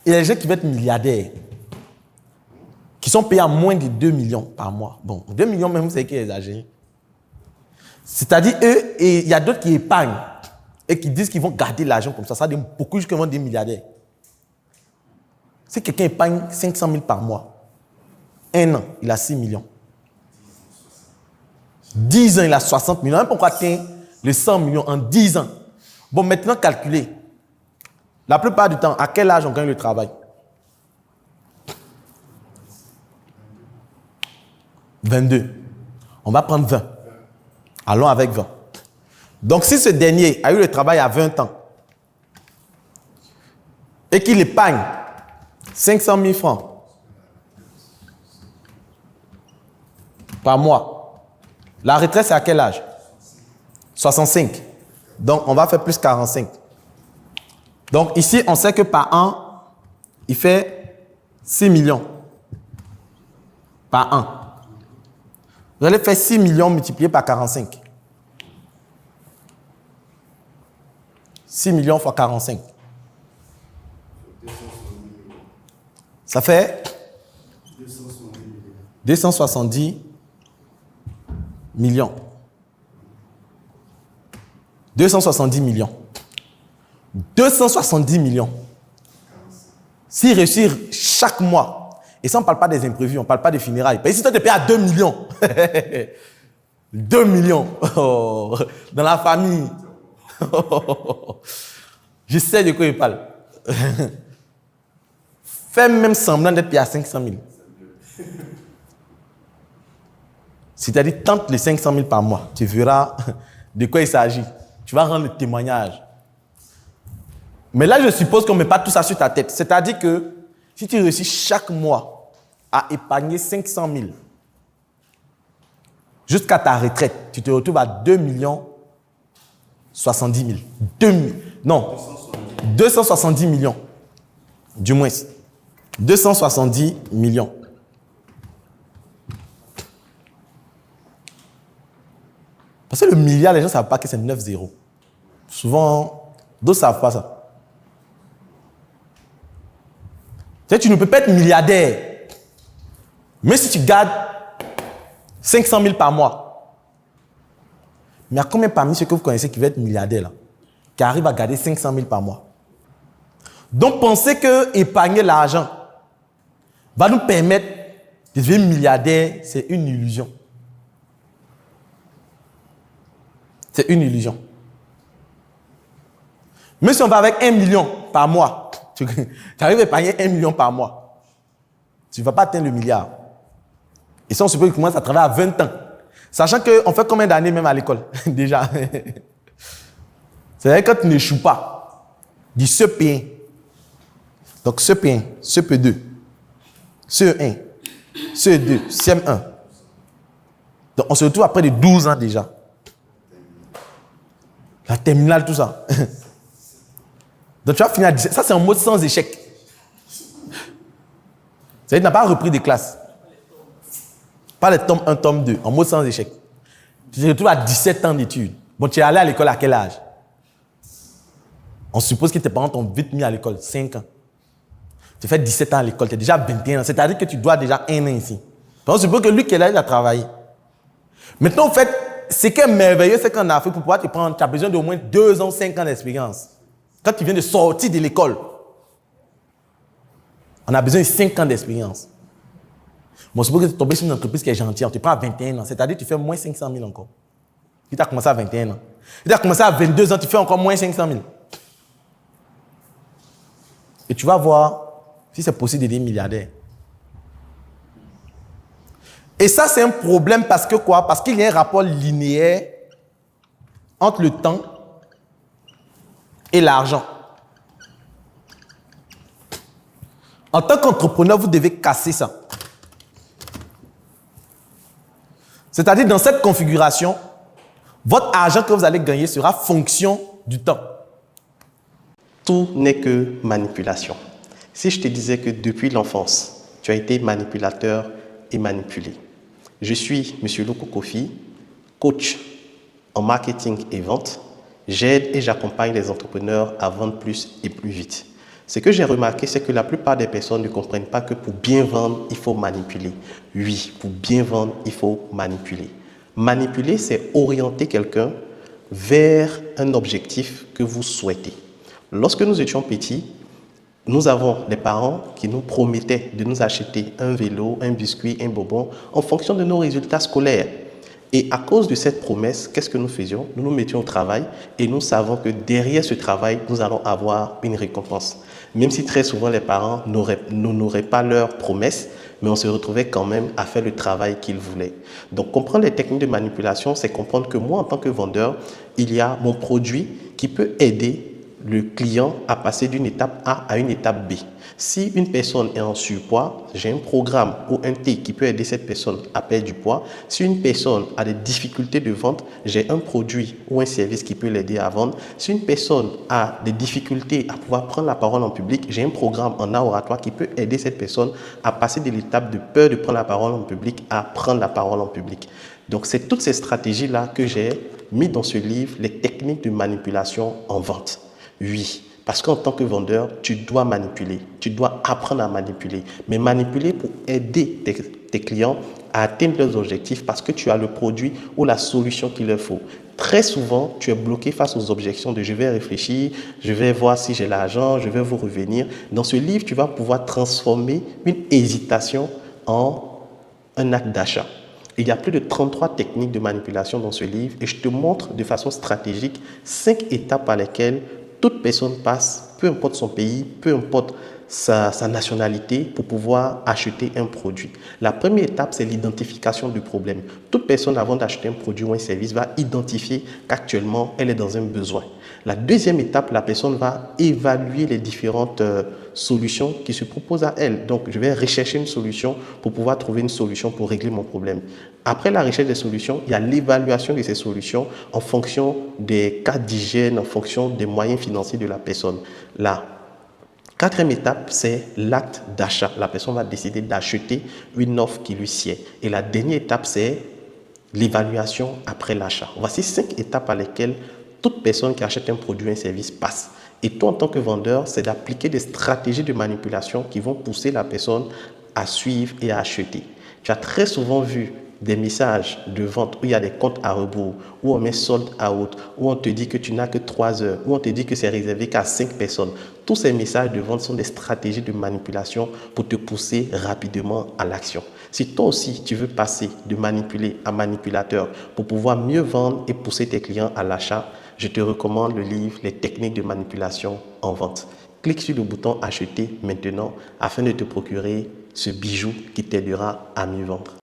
Et les gens qui veulent être milliardaires, qui sont payés à moins de 2 millions par mois. Bon, 2 millions même, c'est qui est exagéré. C'est-à-dire, eux, et il y a d'autres qui épargnent et qui disent qu'ils vont garder l'argent comme ça. Ça donne beaucoup jusqu'à des milliardaires. Si quelqu'un épargne 500 000 par mois, un an, il a 6 millions. 10 ans, il a 60 millions. Même pourquoi atteindre les 100 millions en 10 ans. Bon, maintenant, calculez. La plupart du temps, à quel âge on gagne le travail? 22. On va prendre 20. Allons avec 20. Donc, si ce dernier a eu le travail à 20 ans et qu'il épargne 500 000 francs par mois, la retraite, c'est à quel âge? 65. Donc, on va faire plus 45. Donc, ici, on sait que par an, il fait 6 millions par an. Vous allez faire 6 millions multiplié par 45. 6 millions fois 45. Ça fait 270 millions. 270 millions. 270 millions. S'il réussit chaque mois, et ça on ne parle pas des imprévus, on ne parle pas des funérailles. Parce que si toi tu payes à 2 millions, 2 millions oh, dans la famille, je sais de quoi il parle. Fais même semblant d'être payé à 500 000. C'est-à-dire, tente les 500 000 par mois. Tu verras de quoi il s'agit. Tu vas rendre le témoignage. Mais là, je suppose qu'on ne met pas tout ça sur ta tête. C'est-à-dire que si tu réussis chaque mois à épargner 500 000 jusqu'à ta retraite, tu te retrouves à 2 070 000. Non, 270 millions. Du moins. 270 millions. Parce que le milliard, les gens ne savent pas que c'est 9 zéros. Souvent, d'autres ne savent pas ça. Tu ne peux pas être milliardaire. Mais si tu gardes 500 000 par mois, mais il y a combien parmi ceux que vous connaissez qui veulent être milliardaires là, qui arrivent à garder 500 000 par mois? Donc, pensez que épargner l'argent va nous permettre de devenir milliardaire, c'est une illusion. C'est une illusion. Même si on va avec 1 million par mois, tu arrives à épargner 1 million par mois, tu ne vas pas atteindre le milliard. Et ça, on suppose que tu commences à travailler à 20 ans. Sachant qu'on fait combien d'années même à l'école déjà? C'est-à-dire quand tu n'échoues pas, du CP1. Donc CP1, CP2, CE1, CE2, CM1. Donc on se retrouve après de 12 ans déjà. La terminale, tout ça. Donc tu vas finir à 17. Ça, c'est en mode sans échec. C'est-à-dire que tu n'as pas repris des classes. Pas les tomes 1, tome 2, en mode sans échec. Tu te retrouves à 17 ans d'études. Bon, tu es allé à l'école à quel âge? On suppose que tes parents t'ont vite mis à l'école, 5 ans. Tu fais 17 ans à l'école, tu es déjà 21 ans. C'est-à-dire que tu dois déjà 1 an ici. Donc, on suppose que lui qui est là, il a travaillé. Maintenant, en fait, ce qui est merveilleux, c'est qu'en Afrique, pour pouvoir te prendre, tu as besoin d'au moins 2 ans, 5 ans d'expérience. Quand tu viens de sortir de l'école, on a besoin de 5 ans d'expérience. Bon, suppose que tu es tombé sur une entreprise qui est gentille, on te prend à 21 ans. C'est-à-dire que tu fais moins 500 000 encore. Si tu as commencé à 21 ans. Si tu as commencé à 22 ans, tu fais encore moins 500 000. Et tu vas voir si c'est possible d'aider milliardaire. Et ça, c'est un problème parce que quoi? Parce qu'il y a un rapport linéaire entre le temps et l'argent. En tant qu'entrepreneur, vous devez casser ça. C'est-à-dire, dans cette configuration, votre argent que vous allez gagner sera fonction du temps. Tout n'est que manipulation. Si je te disais que depuis l'enfance, tu as été manipulateur et manipulé. Je suis M. Loko Kofi, coach en marketing et vente. J'aide et j'accompagne les entrepreneurs à vendre plus et plus vite. Ce que j'ai remarqué, c'est que la plupart des personnes ne comprennent pas que pour bien vendre, il faut manipuler. Oui, pour bien vendre, il faut manipuler. Manipuler, c'est orienter quelqu'un vers un objectif que vous souhaitez. Lorsque nous étions petits, nous avons des parents qui nous promettaient de nous acheter un vélo, un biscuit, un bonbon en fonction de nos résultats scolaires. Et à cause de cette promesse, qu'est-ce que nous faisions? Nous nous mettions au travail et nous savons que derrière ce travail, nous allons avoir une récompense. Même si très souvent les parents n'honoraient pas leurs promesses, mais on se retrouvait quand même à faire le travail qu'ils voulaient. Donc comprendre les techniques de manipulation, c'est comprendre que moi, en tant que vendeur, il y a mon produit qui peut aider le client à passer d'une étape A à une étape B. Si une personne est en surpoids, j'ai un programme ou un thé qui peut aider cette personne à perdre du poids. Si une personne a des difficultés de vente, j'ai un produit ou un service qui peut l'aider à vendre. Si une personne a des difficultés à pouvoir prendre la parole en public, j'ai un programme en art oratoire qui peut aider cette personne à passer de l'étape de peur de prendre la parole en public à prendre la parole en public. Donc, c'est toutes ces stratégies-là que j'ai mis dans ce livre, les techniques de manipulation en vente. Oui, parce qu'en tant que vendeur, tu dois manipuler, tu dois apprendre à manipuler, mais manipuler pour aider tes clients à atteindre leurs objectifs parce que tu as le produit ou la solution qu'il leur faut. Très souvent, tu es bloqué face aux objections de « je vais réfléchir, je vais voir si j'ai l'argent, je vais vous revenir ». Dans ce livre, tu vas pouvoir transformer une hésitation en un acte d'achat. Il y a plus de 33 techniques de manipulation dans ce livre et je te montre de façon stratégique 5 étapes par lesquelles toute personne passe, peu importe son pays, peu importe sa nationalité, pour pouvoir acheter un produit. La première étape, c'est l'identification du problème. Toute personne, avant d'acheter un produit ou un service, va identifier qu'actuellement, elle est dans un besoin. La deuxième étape, la personne va évaluer les différentes solutions qui se proposent à elle. Donc, je vais rechercher une solution pour pouvoir trouver une solution pour régler mon problème. Après la recherche des solutions, il y a l'évaluation de ces solutions en fonction des cas d'hygiène, en fonction des moyens financiers de la personne. La quatrième étape, c'est l'acte d'achat. La personne va décider d'acheter une offre qui lui sied. Et la dernière étape, c'est l'évaluation après l'achat. Voici 5 étapes par lesquelles toute personne qui achète un produit ou un service passe. Et toi, en tant que vendeur, c'est d'appliquer des stratégies de manipulation qui vont pousser la personne à suivre et à acheter. Tu as très souvent vu des messages de vente où il y a des comptes à rebours, où on met sold out, où on te dit que tu n'as que 3 heures, où on te dit que c'est réservé qu'à 5 personnes. Tous ces messages de vente sont des stratégies de manipulation pour te pousser rapidement à l'action. Si toi aussi tu veux passer de manipulé à manipulateur pour pouvoir mieux vendre et pousser tes clients à l'achat, je te recommande le livre « Les techniques de manipulation en vente ». Clique sur le bouton « Acheter maintenant » afin de te procurer ce bijou qui t'aidera à mieux vendre.